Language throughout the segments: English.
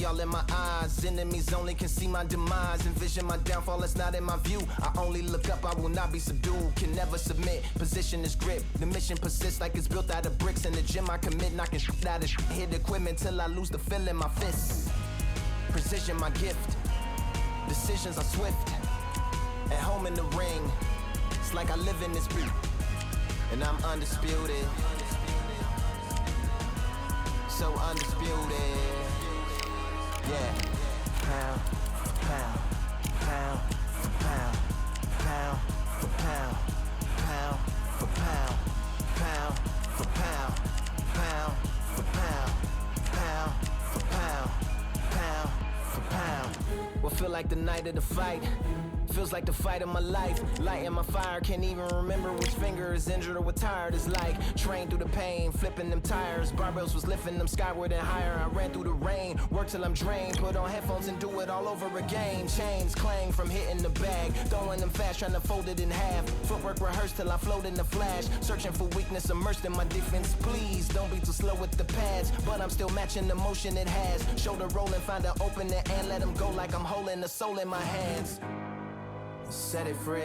all in my eyes. Enemies only can see my demise. Envision my downfall, it's not in my view. I only look up, I will not be subdued. Can never submit, position is grip. The mission persists like it's built out of bricks. In the gym I commit, knocking shit out of shit. Hit equipment till I lose the feel in my fists. Precision my gift. Decisions are swift. At home in the ring, it's like I live in this beat. And I'm undisputed. So undisputed. Yeah. Pound for pound, pound for pound, pound for pound, pound for pound, pound for pound, pound for pound, pound for pound, pound for pound. What feel like the night of the fight? Feels like the fight of my life. Lighting my fire, can't even remember which finger is injured or what tired is like. Trained through the pain, flipping them tires. Barbells was lifting them skyward and higher. I ran through the rain, worked till I'm drained. Put on headphones and do it all over again. Chains clang from hitting the bag. Throwing them fast, trying to fold it in half. Footwork rehearsed till I float in the flash. Searching for weakness, immersed in my defense. Please, don't be too slow with the pads. But I'm still matching the motion it has. Shoulder rolling, find an opening and let them go like I'm holding the soul in my hands. Set it free,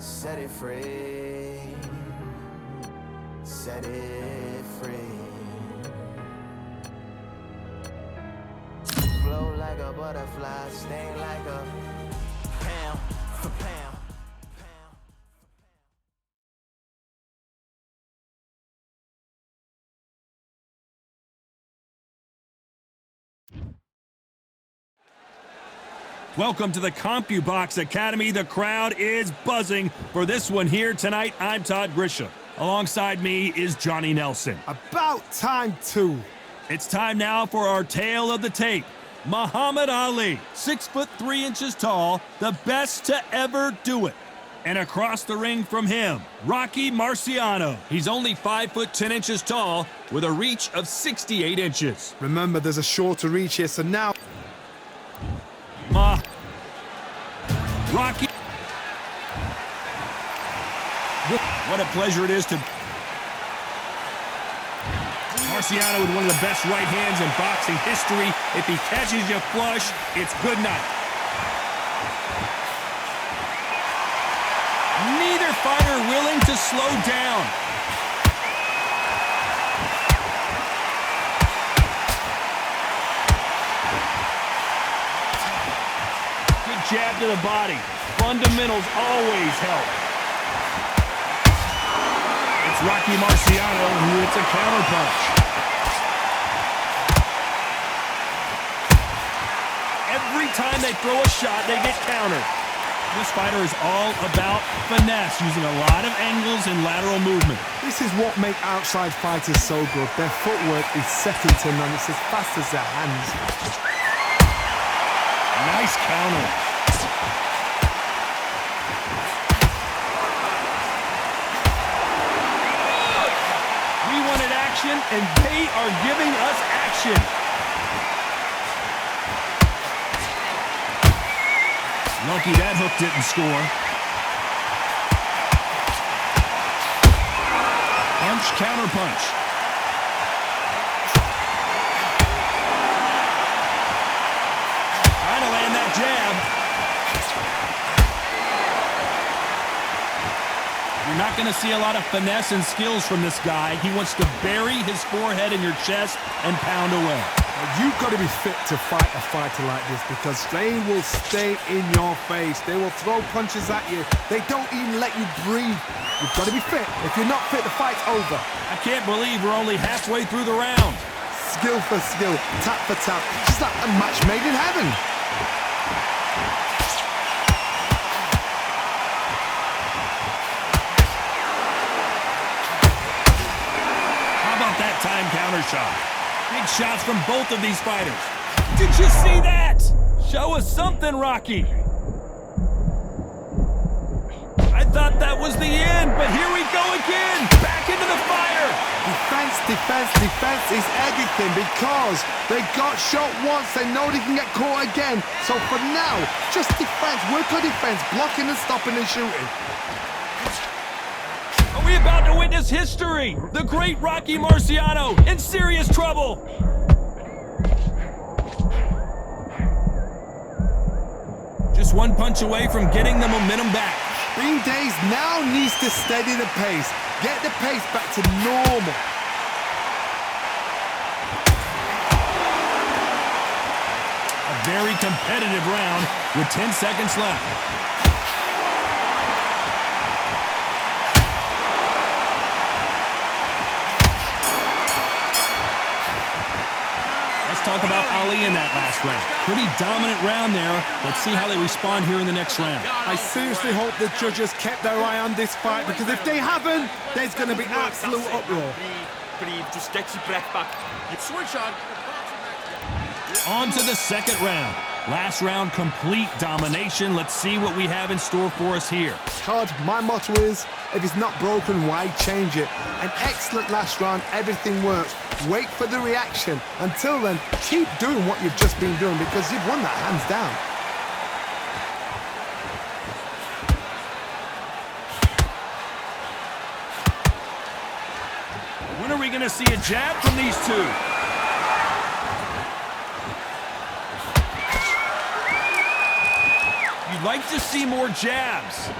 set it free, set it free. Flow like a butterfly, sting like a pound for pound. Welcome to the CompuBox Academy. The crowd is buzzing for this one here tonight. I'm Todd Grisham. Alongside me is Johnny Nelson. About time, too. It's time now for our tale of the tape. Muhammad Ali, 6'3" tall, the best to ever do it. And across the ring from him, Rocky Marciano. He's only 5'10" tall with a reach of 68 inches. Remember, there's a shorter reach here, so now... Rocky. What a pleasure it is to... Marciano with one of the best right hands in boxing history. If he catches you flush, it's good night. Neither fighter willing to slow down. Jab to the body. Fundamentals always help. It's Rocky Marciano who hits a counterpunch. Every time they throw a shot, they get countered. This fighter is all about finesse, using a lot of angles and lateral movement. This is what makes outside fighters so good. Their footwork is second to none. It's as fast as their hands. Nice counter. And they are giving us action. Lucky that hook didn't score. Punch, counter punch. Trying to land that jab. You're not going to see a lot of finesse and skills from this guy. He wants to bury his forehead in your chest and pound away. You've got to be fit to fight a fighter like this because they will stay in your face. They will throw punches at you. They don't even let you breathe. You've got to be fit. If you're not fit, the fight's over. I can't believe we're only halfway through the round. Skill for skill, tap for tap. Just like a match made in heaven. Time counter shot. Big shots from both of these fighters. Did you see that? Show us something, Rocky. I thought that was the end, but here we go again. Back into the fire. Defense, defense, defense is everything because they got shot once. They know they can get caught again. So for now, just defense. Work on defense, blocking and stopping and shooting. Are we about to witness history? The great Rocky Marciano in serious trouble. just one punch away from getting the momentum back. Being dazed now needs to steady the pace. Get the pace back to normal. A very competitive round with 10 seconds left. Let's talk about Ali in that last round. Pretty dominant round there. Let's see how they respond here in the next round. I seriously hope the judges kept their eye on this fight, because if they haven't, there's going to be absolute uproar. Breathe, just get your breath back. You switch on. On to the second round. Last round, complete domination. Let's see what we have in store for us here. Todd, my motto is, if it's not broken, why change it? An excellent last round, everything works. Wait for the reaction. Until then, keep doing what you've just been doing, because you've won that hands down. When are we going to see a jab from these two? You'd like to see more jabs.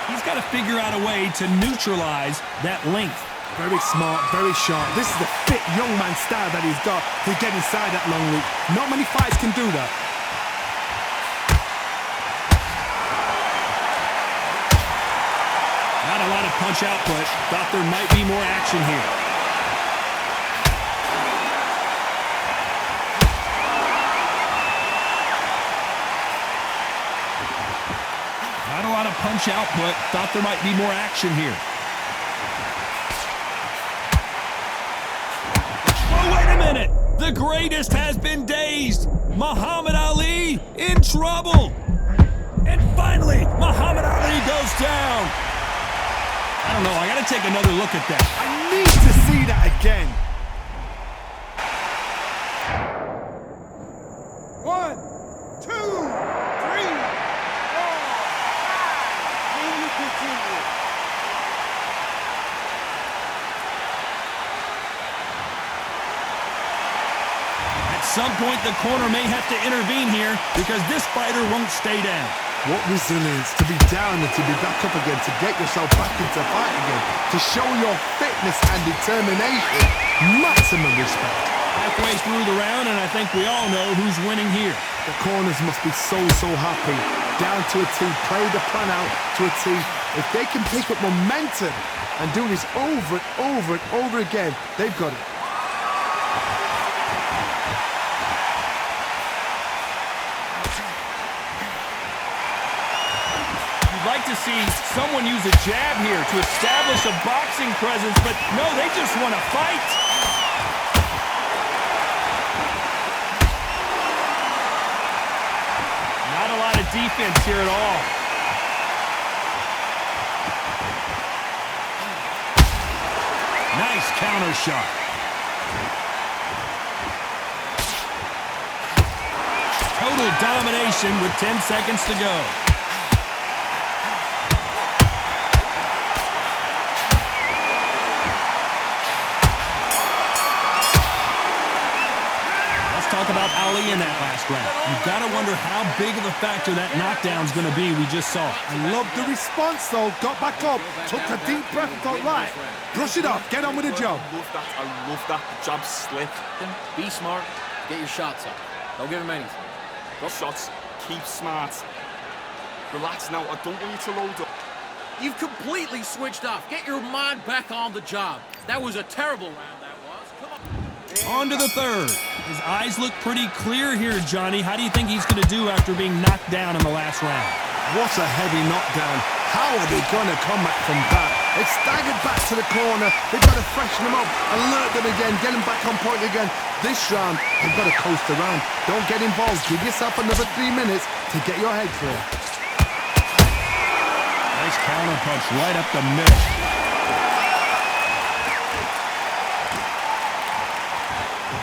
He's got to figure out a way to neutralize that length. Very smart, very sharp. This is the fit young man style that he's got to get inside that long loop. Not many fights can do that. Not a lot of punch output. Thought there might be more action here. Not a lot of punch output. Thought there might be more action here. Oh, wait a minute! The greatest has been dazed. Muhammad Ali in trouble. And finally, Muhammad Ali goes down. I don't know. I got to take another look at that. I need to see that again. 1, 2, 3, 4. Can you continue? At some point, the corner may have to intervene here because this fighter won't stay down. What resilience to be down and to be back up again, to get yourself back into fight again, to show your fitness and determination. Maximum respect. Halfway through the round, and I think we all know who's winning here. The corners must be so happy. Down to a T, play the plan out to a T. If they can pick up momentum and do this over and over and over again, they've got it. Like to see someone use a jab here to establish a boxing presence, but no, they just want to fight. Not a lot of defense here at all. Nice counter shot. Total domination with 10 seconds to go. Talk about Ali in that last round. You've got to wonder how big of a factor that knockdown's going to be we just saw. I love the response, though. Got back up, took a deep breath, thought, right, brush it off, get on with the job. I love that. The jab slip. Be smart. Get your shots up. Don't give him anything. Go shots. Keep smart. Relax now. I don't want you to load up. You've completely switched off. Get your mind back on the job. That was a terrible round, that was. Come on. On to the third. His eyes look pretty clear here, Johnny. How do you think he's going to do after being knocked down in the last round? What a heavy knockdown. How are they going to come back from that? They've staggered back to the corner. They've got to freshen them up, alert them again, get them back on point again. This round, they've got to coast around. Don't get involved. Give yourself another 3 minutes to get your head clear. Nice counter punch right up the middle.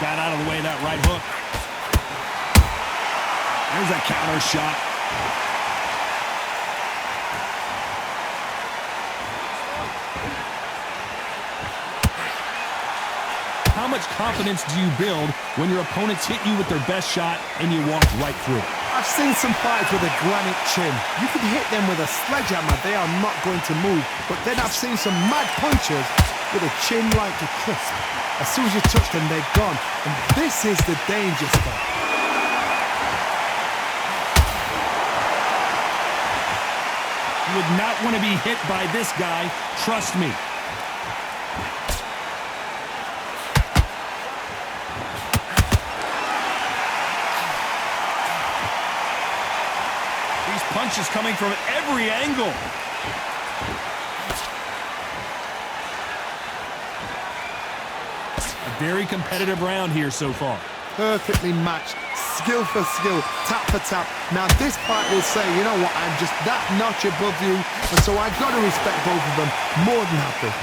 Got out of the way of that right hook. There's a counter shot. much confidence do you build when your opponents hit you with their best shot and you walk right through it? I've seen some fighters with a granite chin. You can hit them with a sledgehammer, they are not going to move. But then I've seen some mad punchers with a chin like a crisp. As soon as you touch them, they're gone. And this is the danger spot. You would not want to be hit by this guy, trust me. These punches coming from every angle. A very competitive round here so far. Perfectly matched, skill for skill, tap for tap. Now this fight will say, you know what, I'm just that notch above you, and so I've got to respect both of them more than happy.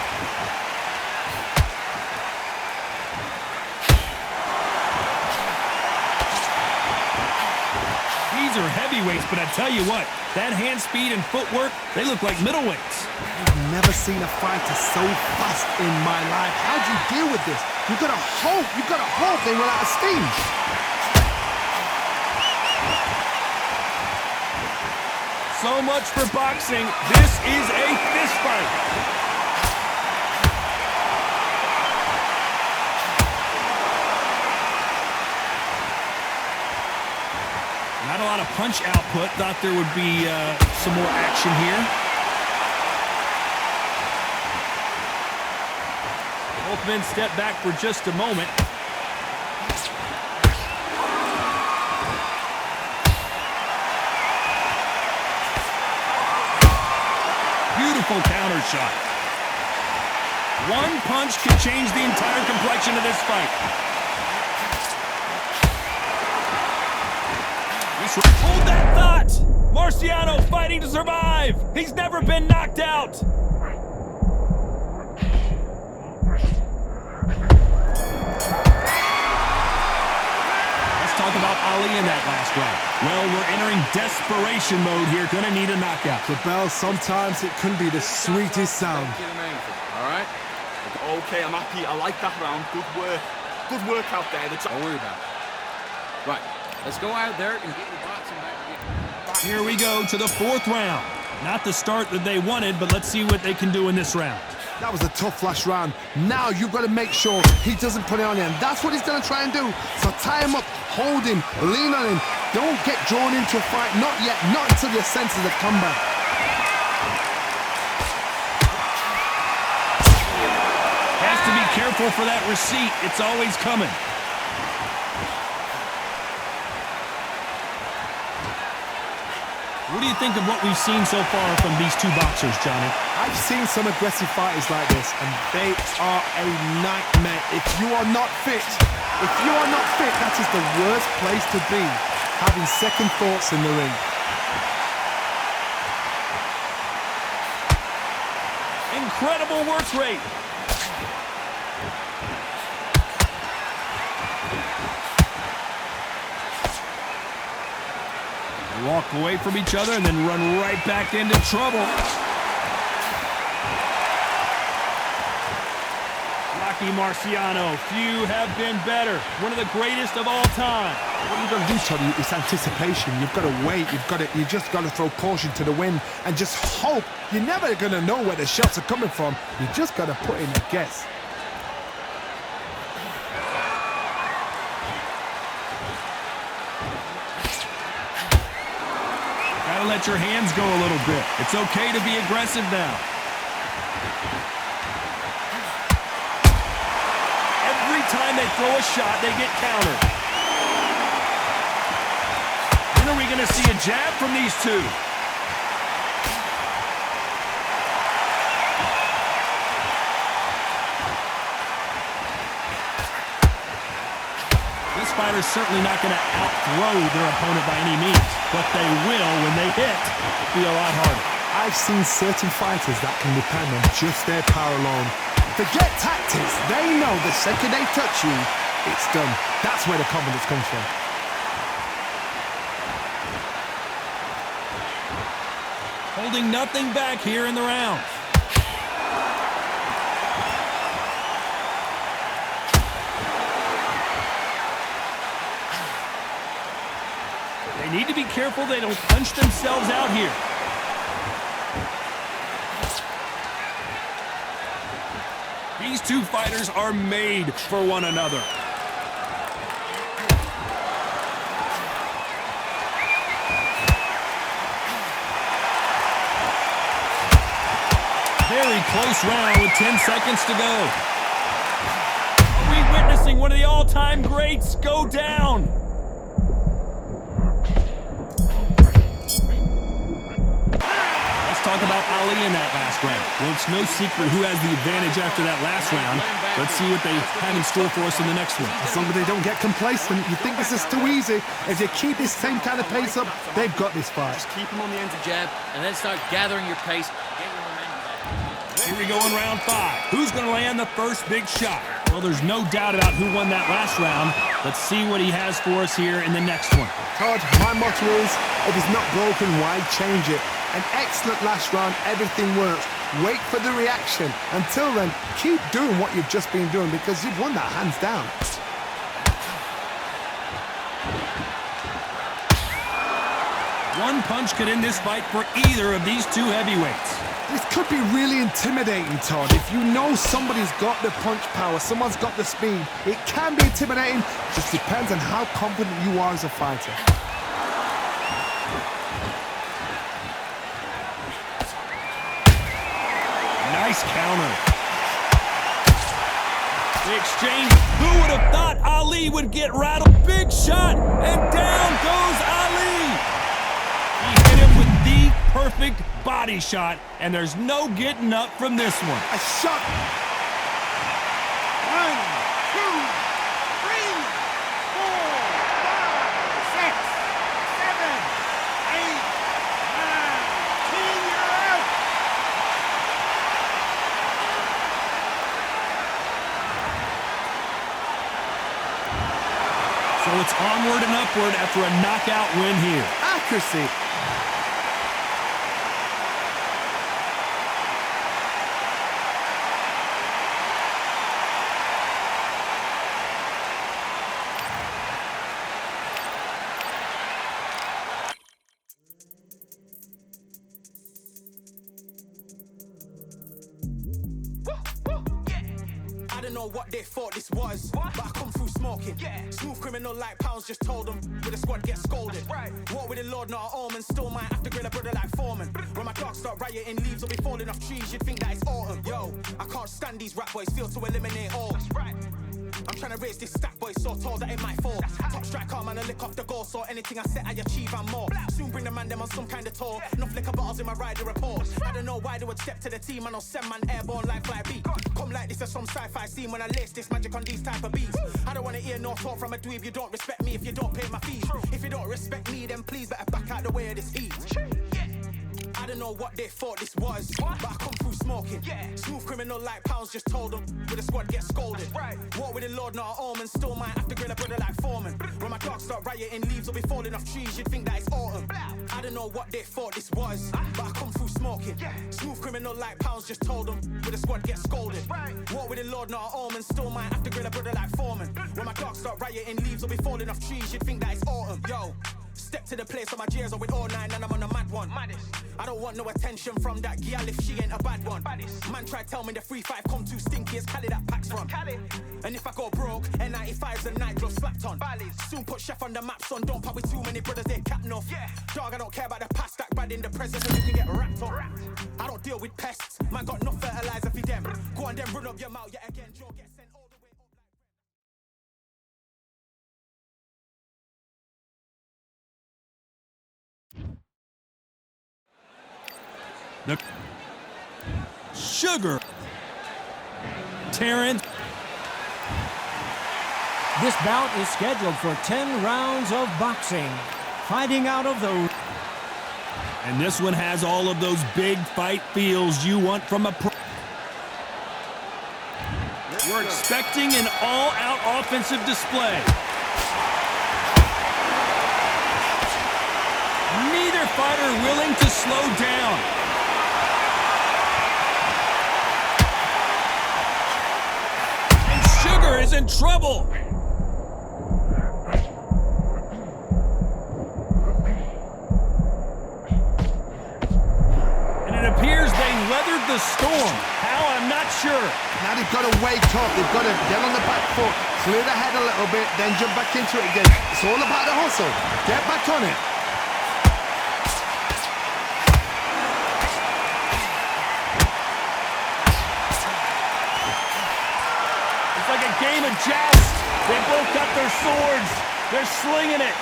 These are heavyweights, but I tell you what, that hand speed and footwork, they look like middleweights. I've never seen a fighter so fast in my life. How do you deal with this? You've got to hope they run out of steam. So much for boxing. This is a fist fight. Not a lot of punch output. Thought there would be some more action here. Both men step back for just a moment. Beautiful counter shot. One punch could change the entire complexion of this fight. Hold that thought! Marciano fighting to survive! He's never been knocked out! Let's talk about Ali in that last round. Well, we're entering desperation mode here. Gonna need a knockout. The bell, sometimes it can be the sweetest sound. All right? Okay, I'm happy. I like that round. Good work. Good work out there. Don't worry about it. Right. Let's go out there and get your boxing back again. Here we go to the fourth round. Not the start that they wanted, but let's see what they can do in this round. That was a tough last round. Now you've got to make sure he doesn't put it on you, and that's what he's going to try and do. So tie him up, hold him, lean on him. Don't get drawn into a fight. Not yet. Not until your senses have come back. Has to be careful for that receipt. It's always coming. What do you think of what we've seen so far from these two boxers, Johnny? I've seen some aggressive fighters like this, and they are a nightmare. If you are not fit, that is the worst place to be, having second thoughts in the ring. Incredible work rate. They walk away from each other and then run right back into trouble. Rocky Marciano, few have been better. One of the greatest of all time. What you've got to do, Tony, is anticipation. You've got to wait. You just got to throw caution to the wind and just hope. You're never going to know where the shots are coming from. You just got to put in a guess. Gotta let your hands go a little bit. It's okay to be aggressive now. Every time they throw a shot, they get countered. When are we gonna see a jab from these two? This fighter's certainly not going to out-throw their opponent by any means, but they will, when they hit, be a lot harder. I've seen certain fighters that can depend on just their power alone. Forget tactics. They know the second they touch you, it's done. That's where the confidence comes from. Holding nothing back here in the round. They need to be careful they don't punch themselves out here. These two fighters are made for one another. Very close round with 10 seconds to go. Are we witnessing one of the all-time greats go down? Let's talk about Ali in that last round. Well, it's no secret who has the advantage after that last round. Let's see what they have in store for us in the next one. As long as they don't get complacent, you think this is too easy. If they keep this same kind of pace up, they've got this fight. Just keep him on the end of Jab, and then start gathering your pace. Get your momentum back. Here we go in round 5. Who's going to land the first big shot? Well, there's no doubt about who won that last round. Let's see what he has for us here in the next one. Todd, my motto is, if it's not broken, why change it? An excellent last round, everything works. Wait for the reaction. Until then, keep doing what you've just been doing because you've won that hands down. One punch could end this fight for either of these two heavyweights. This could be really intimidating, Todd. If you know somebody's got the punch power, someone's got the speed, it can be intimidating. Just depends on how confident you are as a fighter. Nice counter. The exchange. Who would have thought Ali would get rattled? Big shot, and down goes Ali. He hit him with the perfect body shot, and there's no getting up from this one. A shot. 1, 2, 3, 4, 5, 6, 7, 8, 9, 10, you're out. So it's onward and upward after a knockout win here. Accuracy. I don't know what they thought this was, but I come through smoking. Smooth criminal like pounds, just told them with the squad get scolded. Walk with the Lord, not an omen. Still might have to grill a brother like Foreman. When my dogs start rioting, leaves will be falling off trees. You'd think that it's autumn. Yo, I can't stand these rap boys, feel to eliminate all. I'm trying to raise this stack boy so tall that it might fall. Top striker, man, I lick off the goal, so anything I set I achieve and more. Soon bring the man them on some kind of tour. Enough liquor bottles in my rider report. I don't know why they would step to the team and I'll send man airborne like fly beat. Come like this as some sci-fi scene when I lace this magic on these type of beats. I don't wanna hear no talk from a dweeb. You don't respect me if you don't pay my fees. If you don't respect me, then please better back out the way of this heat. I don't know what they thought this was, but I come through smoking. Smooth criminal like pounds, just told them with the squad get scolded. Walk with the Lord, not an omen. Still might have to grill a brother like Foreman. When my dogs start rioting, leaves will be falling off trees. You'd think that it's autumn. I don't know what they thought this was, but I come through smoking. Smooth criminal like pounds, just told them with the squad get scolded. Walk with the Lord, not an omen. Still might have to grill a brother like Foreman. When my dogs start rioting, leaves will be falling off trees. You'd think that it's autumn. Yo. Step to the place where my J's are with all 9 and I'm on a mad one. I don't want no attention from that gal if she ain't a bad one. Man try tell me the 3-5 come too stinky as Cali that packs from. And if I go broke, N95's a nightclub slapped on. Soon put Chef on the map, son. Don't pop with too many brothers, they capping off. Dog, I don't care about the past, that bad in the present, so you can get wrapped on. I don't deal with pests, man got no fertilizer for them. Go on then run up your mouth yet again, Joe get sent all the way up The Sugar. Terrence. This bout is scheduled for 10 rounds of boxing. Fighting out of the... And this one has all of those big fight feels you want from a pro. We're expecting an all-out offensive display. Neither fighter willing to slow down. And Sugar is in trouble. weathered the storm. How? I'm not sure. Now they've got to wake up. They've got to get on the back foot, clear the head a little bit, then jump back into it again. It's all about the hustle. Get back on it. It's like a game of joust. They both got their swords. They're slinging it.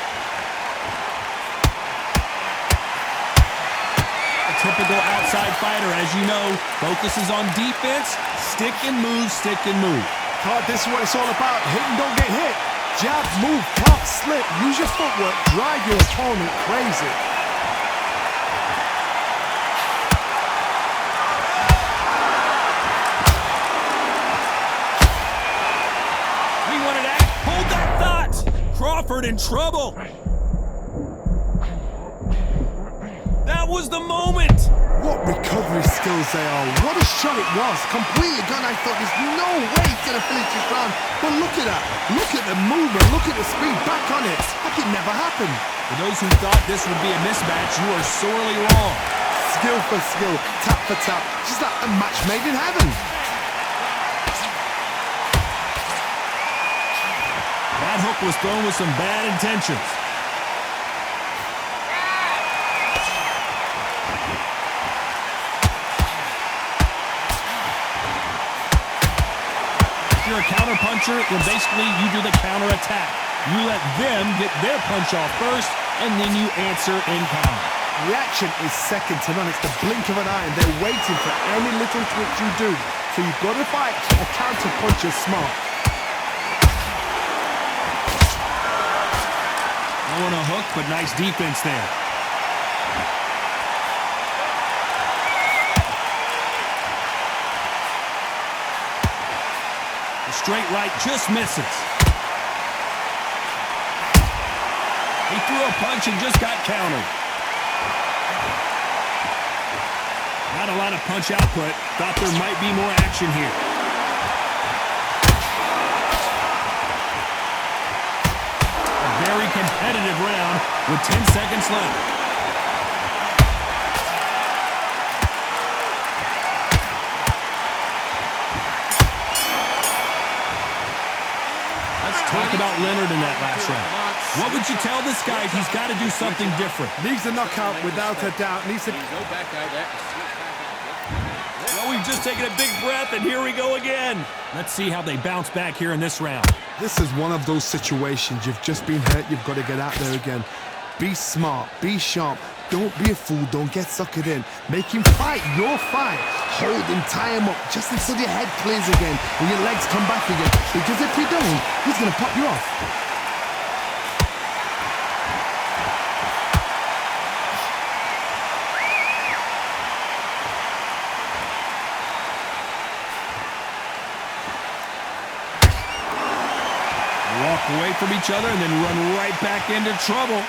A typical outside fighter, as you know, focuses on defense, stick and move, stick and move. Todd, this is what it's all about. Hit and don't get hit. Jab, move, pop, slip. Use your footwork. Drive your opponent crazy. We wanted to hold that thought. Crawford in trouble. That was the moment. What recovery skills they are. What a shot it was. Completely gone. I thought there's no way he's going to finish this round. But look at that. Look at the movement. Look at the speed. Back on it. Like it never happened. For those who thought this would be a mismatch, you are sorely wrong. Skill for skill. Tap for tap. Just like a match made in heaven. That hook was thrown with some bad intentions. If you're a counter puncher, then basically you do the counter attack. You let them get their punch off first, and then you answer in kind. Reaction is second to none. It's the blink of an eye, and they're waiting for any little twitch you do. So you've got to fight a counter puncher smart. No one a hook, but nice defense there. The straight right just misses. He threw a punch and just got countered. Not a lot of punch output. Thought there might be more action here. A very competitive round with 10 seconds left. Let's talk about Leonard in that last round. What would you tell this guy if he's got to do something different? Needs a knockout without a doubt. Needs to... Go back out there. Well, we've just taken a big breath, and here we go again. Let's see how they bounce back here in this round. This is one of those situations. You've just been hurt. You've got to get out there again. Be smart. Be sharp. Don't be a fool. Don't get suckered in. Make him fight your fight. Hold him, tie him up, just until your head clears again and your legs come back again. Because if you don't, he's going to pop you off. Walk away from each other and then run right back into trouble.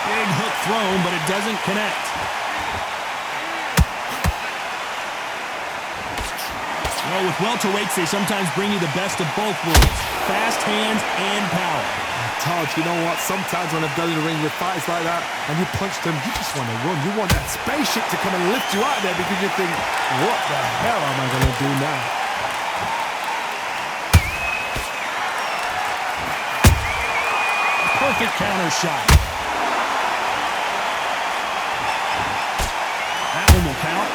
Big hook thrown, but it doesn't connect. Well, with welterweights, they sometimes bring you the best of both worlds. Fast hands and power. Todd, you know what? Sometimes when I've gone in the ring with fighters like that and you punch them, you just want to run. You want that spaceship to come and lift you out there because you think, what the hell am I going to do now? Perfect counter shot. That one will count.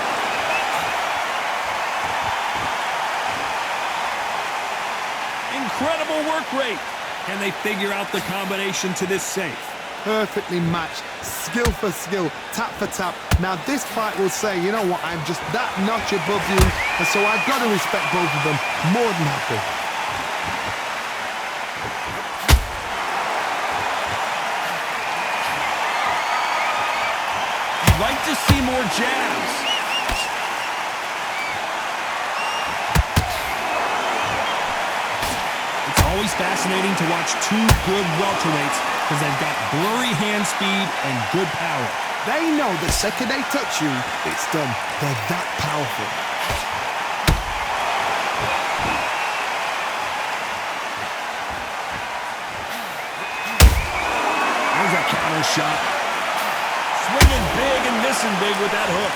Incredible work rate. Can they figure out the combination to this safe? Perfectly matched, skill for skill, tap for tap. Now this fight will say, you know what, I'm just that notch above you, and so I've got to respect both of them. More than happy. You'd like to see more jabs. It's always fascinating to watch two good welterweights because they've got blurry hand speed and good power. They know the second they touch you, it's done. They're that powerful. counter shot. Swinging big and missing big with that hook.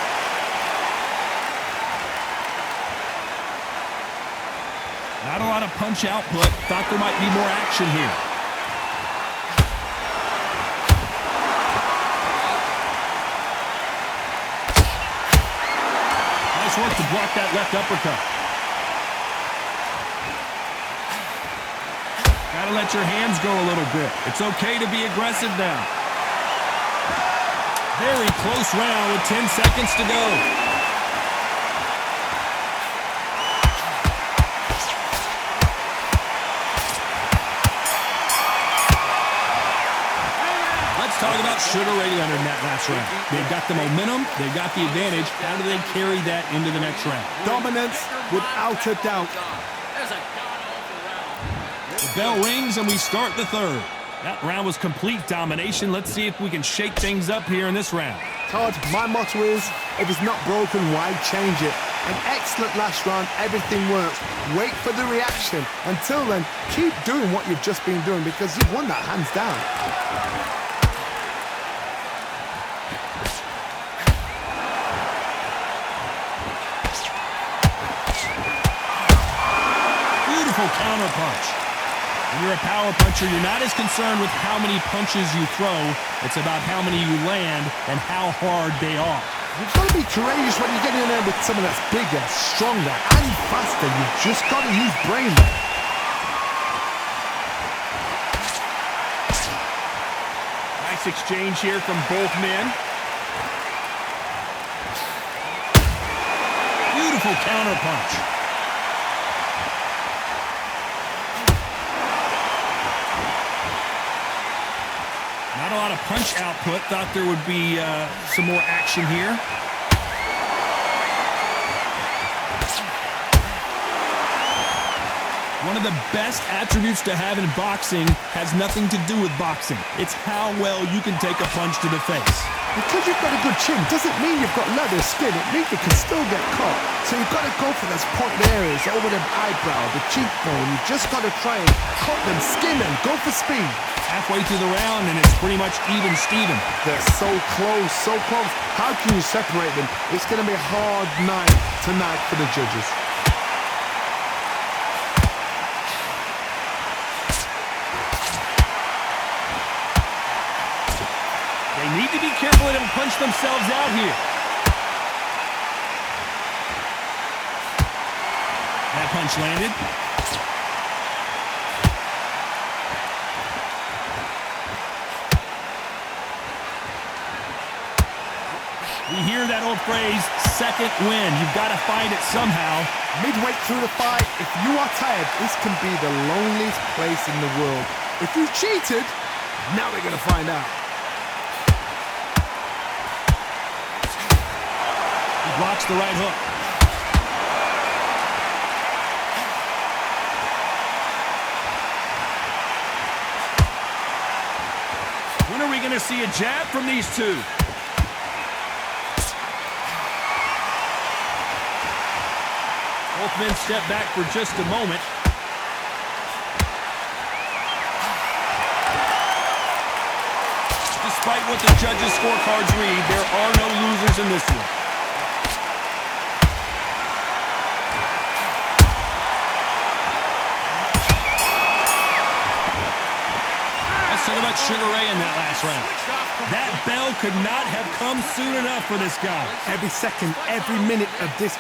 Not a lot of punch output. Thought there might be more action here. Nice work to block that left uppercut. Gotta let your hands go a little bit. It's okay to be aggressive now. Very close round with 10 seconds to go. Let's talk about Sugar Ray Leonard in that last round. They've got the momentum. They've got the advantage. How do they carry that into the next round? Dominance, without a doubt. The bell rings and we start the third. That round was complete domination. Let's see if we can shake things up here in this round. Todd, my motto is, if it's not broken, why change it? An excellent last round, everything works. Wait for the reaction. Until then, keep doing what you've just been doing because you've won that hands down. Beautiful counter punch. When you're a power puncher, you're not as concerned with how many punches you throw. It's about how many you land and how hard they are. You've got to be courageous when you get in there with someone that's bigger, stronger, and faster. You've just got to use brain there. Nice exchange here from both men. Beautiful counter punch. Not a lot of punch output. Thought there would be some more action here. One of the best attributes to have in boxing has nothing to do with boxing. It's how well you can take a punch to the face. Because you've got a good chin doesn't mean you've got leather skin. It means you can still get caught. So you've got to go for those pointed areas over the eyebrow, the cheekbone. You've just got to try and cut them, skin them, go for speed. Halfway through the round and it's pretty much even Steven. They're so close, so close. How can you separate them? It's going to be a hard night tonight for the judges. They need to be careful they don't punch themselves out here. That punch landed. We hear that old phrase, second win. You've got to find it somehow. Midway through the fight, if you are tired, this can be the loneliest place in the world. If you cheated, now we're going to find out. He blocks the right hook. When are we going to see a jab from these two? Both men step back for just a moment. Despite what the judges' scorecards read, there are no losers in this one. Let's talk about Sugar Ray in that last round. That bell could not have come soon enough for this guy. Every second, every minute of this.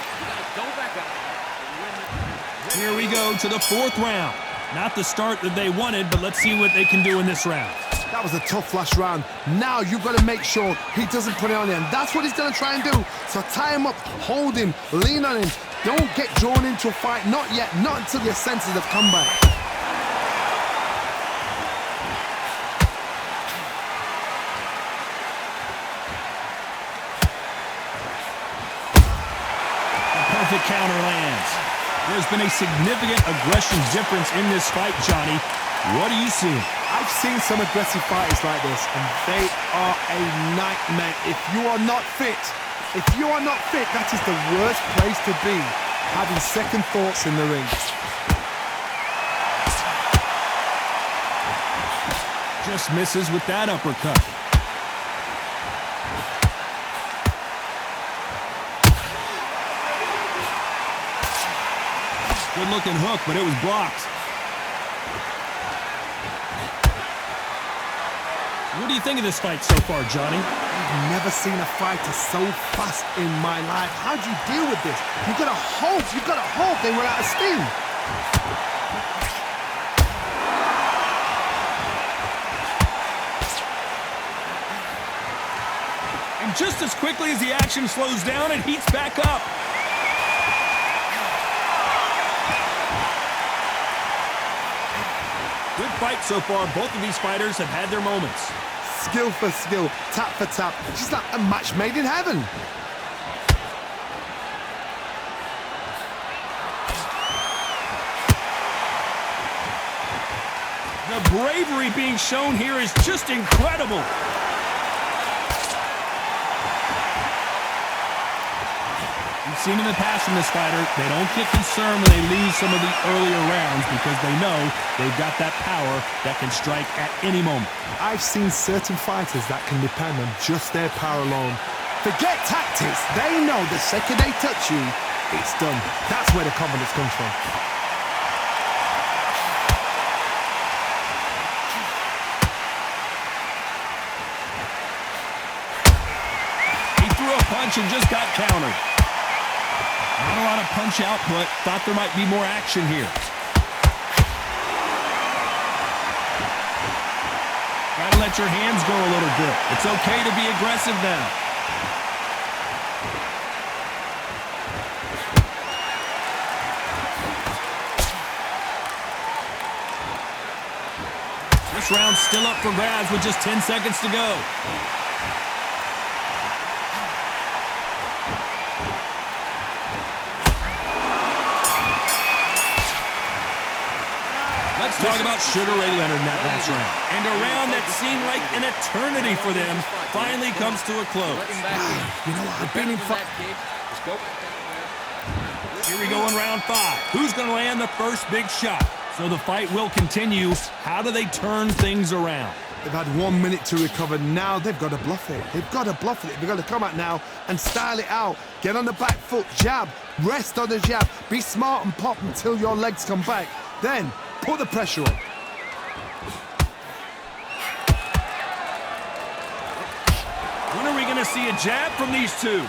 Here we go to the fourth round. Not the start that they wanted, but let's see what they can do in this round. That was a tough last round. Now you've got to make sure he doesn't put it on you. And that's what he's going to try and do. So tie him up, hold him, lean on him. Don't get drawn into a fight. Not yet. Not until your senses have come back. The perfect counter lands. There's been a significant aggression difference in this fight, Johnny. What do you see? I've seen some aggressive fighters like this, and they are a nightmare. If you are not fit, that is the worst place to be, having second thoughts in the ring. Just misses with that uppercut. Good-looking hook, but it was blocked. What do you think of this fight so far, Johnny? I've never seen a fighter so fast in my life. How do you deal with this? You've got to hope they run out of steam. And just as quickly as the action slows down, it heats back up. Good fight so far. Both of these fighters have had their moments. Skill for skill, tap for tap. Just like a match made in heaven. The bravery being shown here is just incredible. We've seen in the past from this fighter, they don't get concerned when they lose some of the earlier rounds because they know they've got that power that can strike at any moment. I've seen certain fighters that can depend on just their power alone. Forget tactics. They know the second they touch you, it's done. That's where the confidence comes from. He threw a punch and just got countered. Not a lot of punch output. Thought there might be more action here. Try to let your hands go a little bit. It's okay to be aggressive now. This round's still up for grabs with just 10 seconds to go. Let's talk about Sugar Ray Leonard in that last round. And a round that seemed like an eternity for them finally comes to a close. You know what? I've been in fight. Here we go in round 5. Who's going to land the first big shot? So the fight will continue. How do they turn things around? They've had 1 minute to recover. Now they've got to bluff it. They've got to bluff it. They've got to come out now and style it out. Get on the back foot, jab, rest on the jab. Be smart and pop until your legs come back. Then put the pressure on. When are we going to see a jab from these two?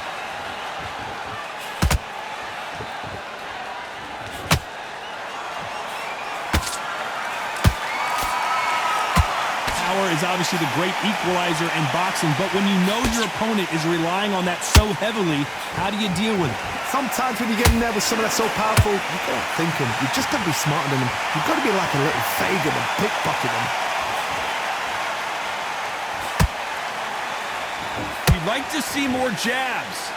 Power is obviously the great equalizer in boxing, but when you know your opponent is relying on that so heavily, how do you deal with it? Sometimes when you get in there with someone that's so powerful, you've got to think him. You've just got to be smarter than him. You've got to be like a little Fagin and pickpocket him. You'd like to see more jabs.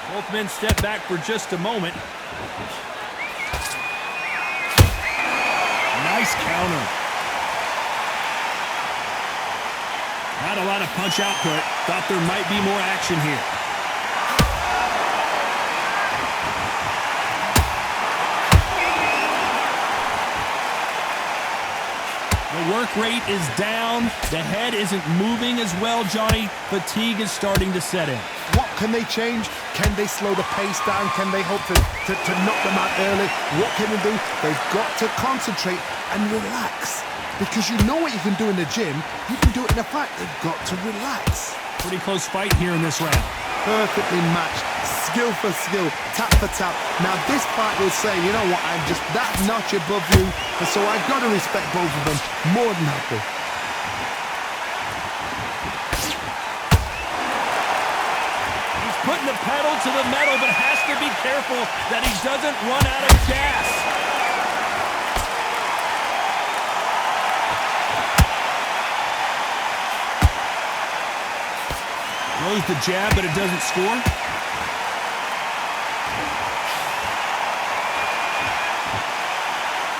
Both men step back for just a moment. Nice counter. Not a lot of punch output. Thought there might be more action here. The work rate is down. The head isn't moving as well, Johnny. Fatigue is starting to set in. What can they change? Can they slow the pace down? Can they hope to knock them out early? What can they do? They've got to concentrate and relax. Because you know what you can do in the gym, you can do it in a fight. They've got to relax. Pretty close fight here in this round. Perfectly matched, skill for skill, tap for tap. Now this fight will say, you know what, I'm just that notch above you, and so I've got to respect both of them more than happy. He's putting the pedal to the metal, but has to be careful that he doesn't run out of gas. Throws the jab, but it doesn't score.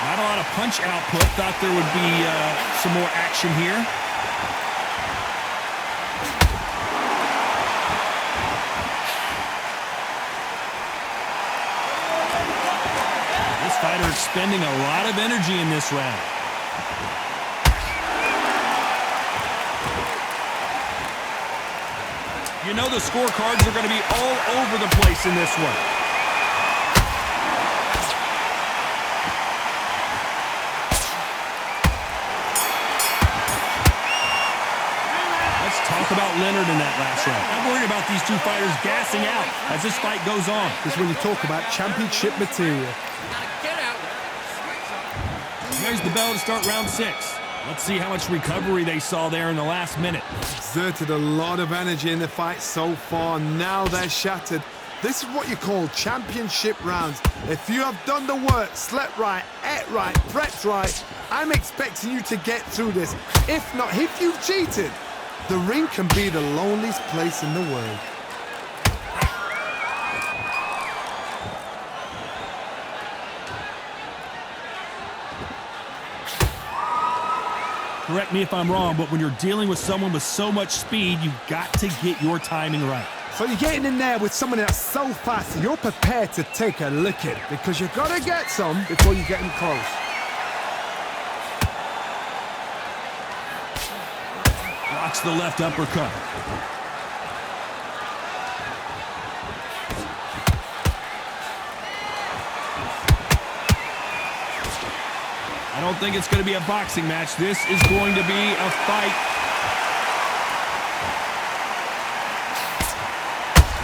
Not a lot of punch output. Thought there would be some more action here. This fighter expending a lot of energy in this round. You know the scorecards are going to be all over the place in this one. Let's talk about Leonard in that last round. I'm worried about these two fighters gassing out as this fight goes on. This is when you talk about championship material. Get out there. There's the bell to start round 6. Let's see how much recovery they saw there in the last minute. Exerted a lot of energy in the fight so far. Now they're shattered. This is what you call championship rounds. If you have done the work, slept right, ate right, prepped right, I'm expecting you to get through this. If not, if you've cheated, the ring can be the loneliest place in the world. Correct me if I'm wrong, but when you're dealing with someone with so much speed, you've got to get your timing right. So you're getting in there with someone that's so fast and you're prepared to take a licking because you've got to get some before you get them close. Blocks the left uppercut. I don't think it's going to be a boxing match. This is going to be a fight.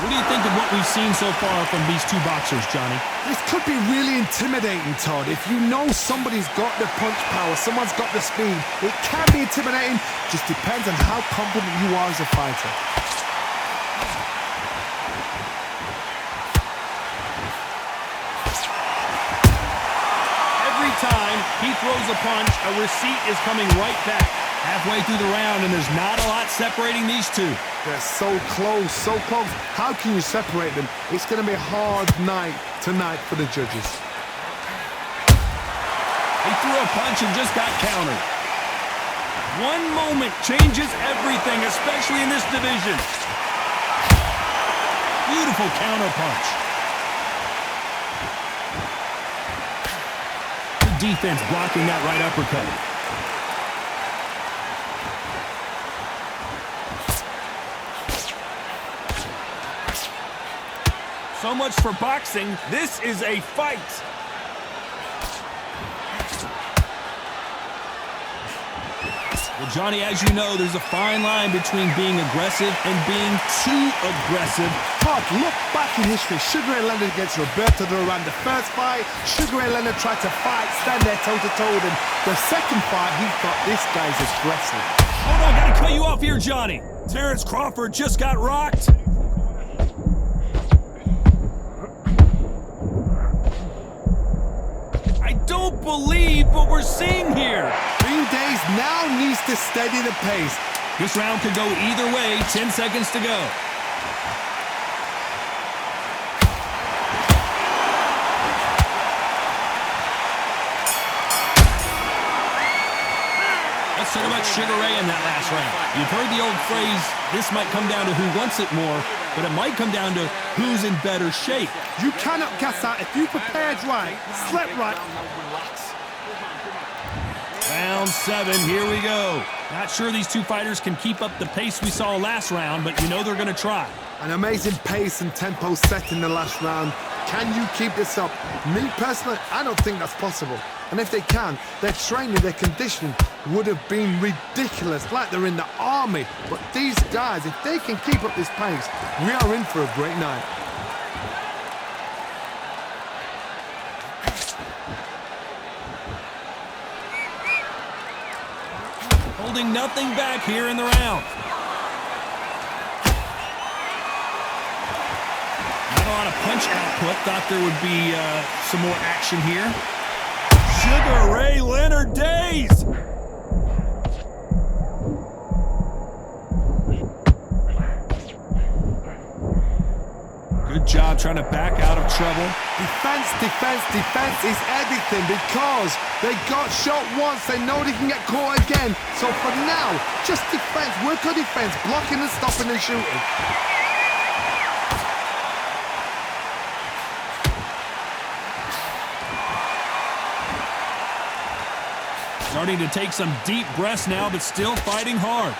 What do you think of what we've seen so far from these two boxers, Johnny? This could be really intimidating, Todd. If you know somebody's got the punch power, someone's got the speed, it can be intimidating. Just depends on how confident you are as a fighter. Every time he throws a punch, a receipt is coming right back. Halfway through the round, and there's not a lot separating these two. They're so close, so close. How can you separate them? It's going to be a hard night tonight for the judges. He threw a punch and just got countered. One moment changes everything, especially in this division. Beautiful counter punch. Good defense blocking that right uppercut. So much for boxing. This is a fight. Well, Johnny, as you know, there's a fine line between being aggressive and being too aggressive. Todd, look back in history. Sugar Ray Leonard against Roberto Duran. The first fight, Sugar Ray Leonard tried to fight, stand there toe-to-toe with him. The second fight, he thought this guy's aggressive. Hold on, gotta cut you off here, Johnny. Terrence Crawford just got rocked. I don't believe what we're seeing here. Green Days now needs to steady the pace. This round could go either way. 10 seconds to go. Let's talk about Sugar Ray in that last round. You've heard the old phrase, this might come down to who wants it more, but it might come down to who's in better shape. You cannot gas out if you prepared right, slept right. Round 7, here we go. Not sure these two fighters can keep up the pace we saw last round, but you know they're going to try. An amazing pace and tempo set in the last round. Can you keep this up? Me personally, I don't think that's possible. And if they can, their training, their conditioning would have been ridiculous, like they're in the army. But these guys, if they can keep up this pace, we are in for a great night. Holding nothing back here in the round. Not a lot of punch output. Thought there would be some more action here. Sugar Ray Leonard days! Good job trying to back out of trouble. Defense, defense, defense is everything because they got shot once. They know they can get caught again. So for now, just defense, work on defense, blocking and stopping and shooting. Starting to take some deep breaths now, but still fighting hard.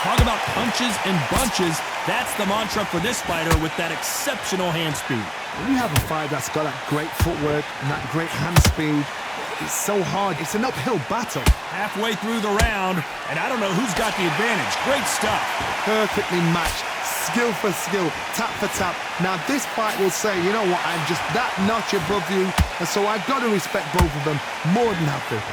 Talk about punches and bunches. That's the mantra for this fighter with that exceptional hand speed. When you have a fight that's got that great footwork and that great hand speed, it's so hard. It's an uphill battle. Halfway through the round, and I don't know who's got the advantage. Great stuff. Perfectly matched, skill for skill, tap for tap. Now this fight will say, you know what, I'm just that notch above you, and so I've got to respect both of them more than happy.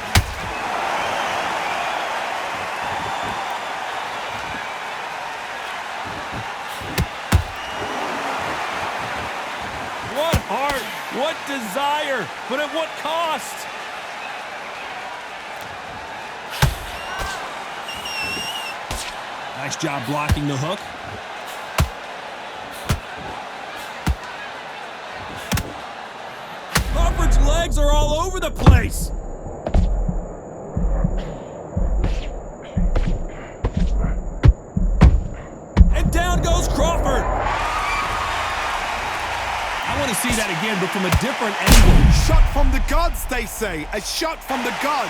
What heart, what desire, but at what cost? Nice job blocking the hook. Crawford's legs are all over the place. And down goes Crawford. I want to see that again, but from a different angle. Shot from the gods, they say. A shot from the gods.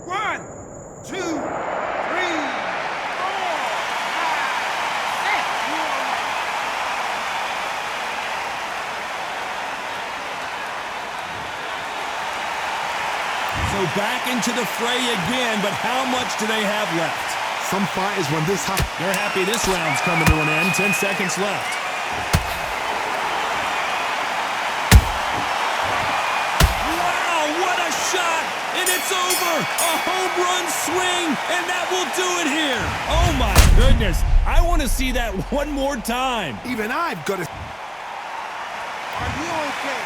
1, 2, 3, 4, 5, 6. So back into the fray again, but how much do they have left? Some fighters, when this happens, They're happy this round's coming to an end. 10 seconds left. Wow, what a shot! And it's over! A home run swing, and that will do it here! Oh my goodness! I want to see that one more time. even I've got to... Are you okay?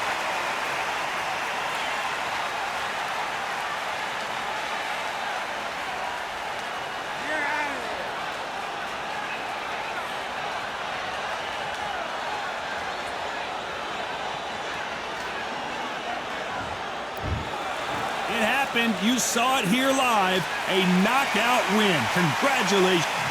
You're out of there. It happened. You saw it here live. A knockout win. Congratulations.